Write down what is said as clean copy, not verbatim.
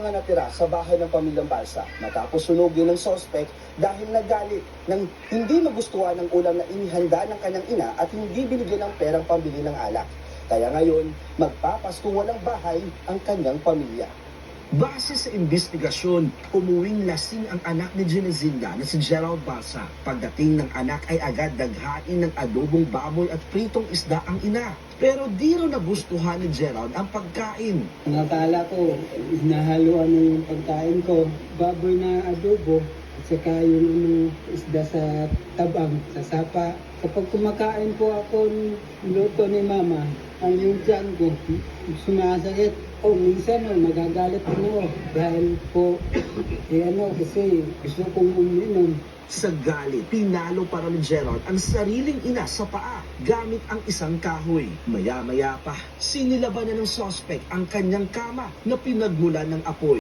Mga natira sa bahay ng pamilyang Balsa matapos sunugin ng sospek dahil nagalit nang hindi magustuhan ng ulam na inihanda ng kanyang ina at hindi binigyan ng perang pambili ng alak. Kaya ngayon, magpapaskong walang bahay ang kanyang pamilya. Base sa investigasyon, umuwing lasing ang anak ni Genesilda na si Gerald Balsa. Pagdating ng anak ay agad daghain ng adobong baboy at pritong isda ang ina. Pero di raw nagustuhan ni Gerald ang pagkain. Ang akala ko, hinahaluan na yung pagkain ko. Baboy na adobo at saka yung isda sa tabang, sa sapa. Kapag kumakain po ako ng luto ni Mama, ang yung tiyan ko sumasakit. O minsan magagalit ako dahil po kasi gusto kong uminom. Sa galit, pinalo para ni Gerald ang sariling ina sa paa gamit ang isang kahoy. Maya-maya pa, sinilaban na ng sospek ang kanyang kama na pinagmulan ng apoy.